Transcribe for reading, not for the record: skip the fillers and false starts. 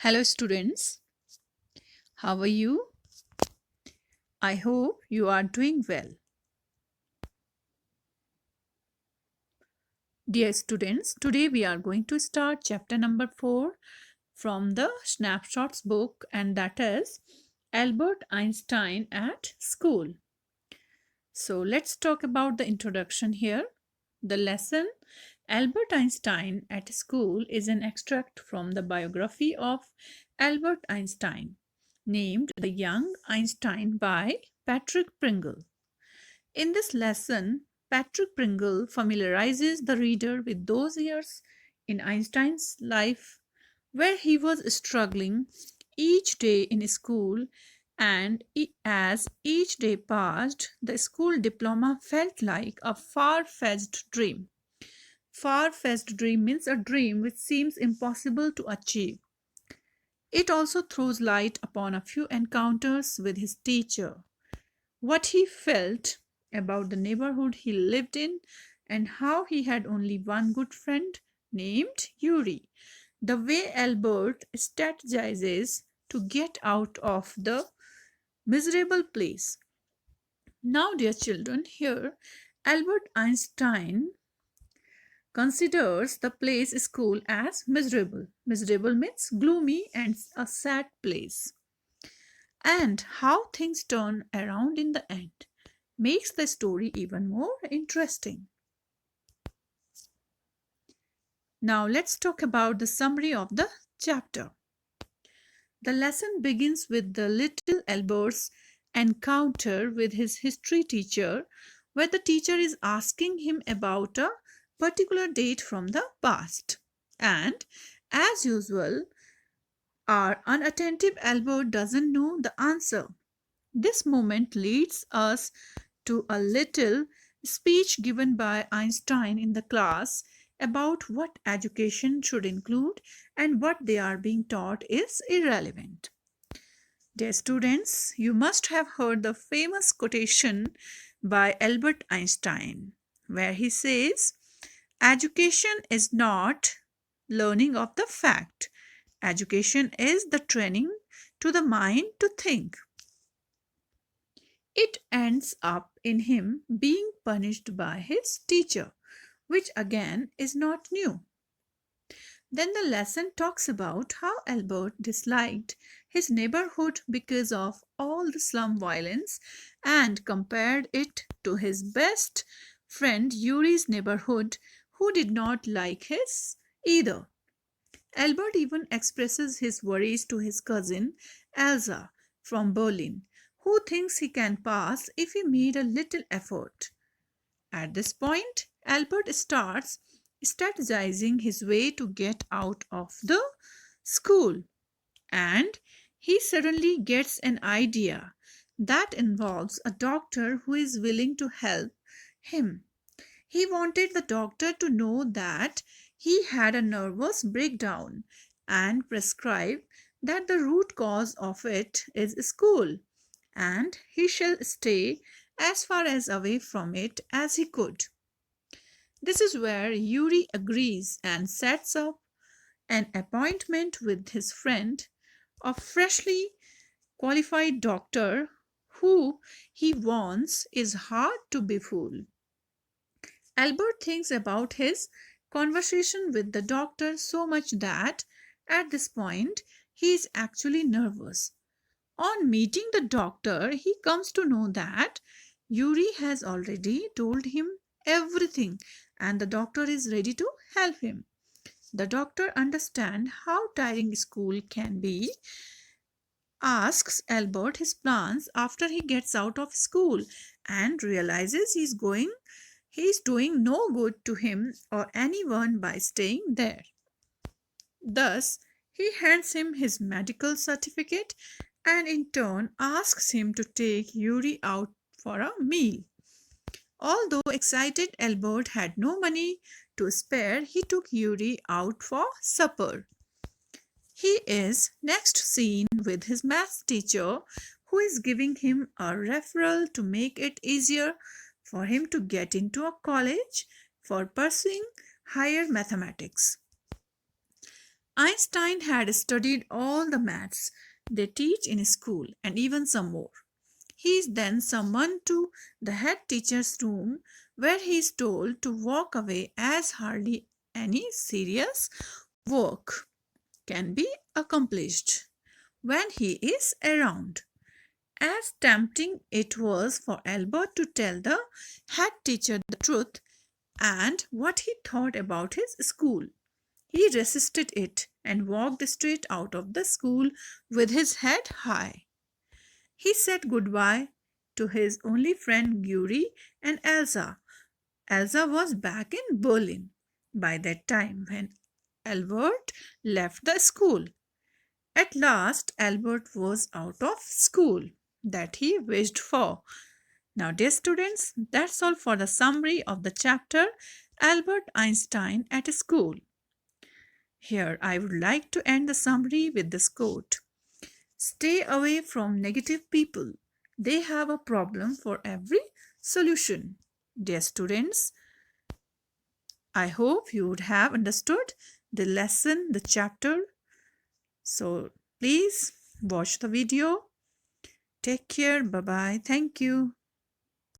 Hello, students. How are you? I hope you are doing well. Dear students, today we are going to start chapter number 4 from the Snapshots book, and that is Albert Einstein at School. So, let's talk about the introduction here. The lesson Albert Einstein at School is an extract from the biography of Albert Einstein, named The Young Einstein by Patrick Pringle. In this lesson, Patrick Pringle familiarizes the reader with those years in Einstein's life where he was struggling each day in school, and as each day passed, the school diploma felt like a far fetched dream. Far fetched dream means a dream which seems impossible to achieve. It also throws light upon a few encounters with his teacher, what he felt about the neighborhood he lived in, and how he had only one good friend named Yuri. The way Albert strategizes to get out of the miserable place. Now, dear children, here Albert Einstein considers the place school as miserable. Miserable means gloomy and a sad place. And how things turn around in the end makes the story even more interesting. Now let's talk about the summary of the chapter. The lesson begins with the little Albert's encounter with his history teacher, where the teacher is asking him about a particular date from the past. And as usual, our unattentive Albert doesn't know the answer. This moment leads us to a little speech given by Einstein in the class about what education should include and what they are being taught is irrelevant. Dear students, you must have heard the famous quotation by Albert Einstein, where he says, education is not learning of the fact. Education is the training to the mind to think. It ends up in him being punished by his teacher, which again is not new. Then the lesson talks about how Albert disliked his neighborhood because of all the slum violence and compared it to his best friend Yuri's neighborhood, who did not like his either. Albert even expresses his worries to his cousin Elsa from Berlin, who thinks he can pass if he made a little effort. At this point, Albert starts strategizing his way to get out of the school, and he suddenly gets an idea that involves a doctor who is willing to help him. He wanted the doctor to know that he had a nervous breakdown and prescribe that the root cause of it is school, and he shall stay as far as away from it as he could. This is where Yuri agrees and sets up an appointment with his friend, a freshly qualified doctor who he warns is hard to befool. Albert thinks about his conversation with the doctor so much that at this point he is actually nervous. On meeting the doctor, he comes to know that Yuri has already told him everything and the doctor is ready to help him. The doctor understands how tiring school can be, asks Albert his plans after he gets out of school, and realizes he's doing no good to him or anyone by staying there. Thus, he hands him his medical certificate and in turn asks him to take Yuri out for a meal. Although excited Albert had no money to spare, he took Yuri out for supper. He is next seen with his maths teacher, who is giving him a referral to make it easier for him to get into a college for pursuing higher mathematics. Einstein had studied all the maths they teach in school and even some more. He is then summoned to the head teacher's room where he is told to walk away as hardly any serious work can be accomplished when he is around. As tempting it was for Albert to tell the head teacher the truth and what he thought about his school, he resisted it and walked straight out of the school with his head high. He said goodbye to his only friend Gyuri and Elsa. Elsa was back in Berlin by that time when Albert left the school. At last, Albert was out of school that he wished for. Now, dear students, that's all for the summary of the chapter Albert Einstein at School. Here, I would like to end the summary with this quote: stay away from negative people. They have a problem for every solution. Dear students, I hope you would have understood the lesson, the chapter. So please watch the video. Take care. Bye bye. Thank you.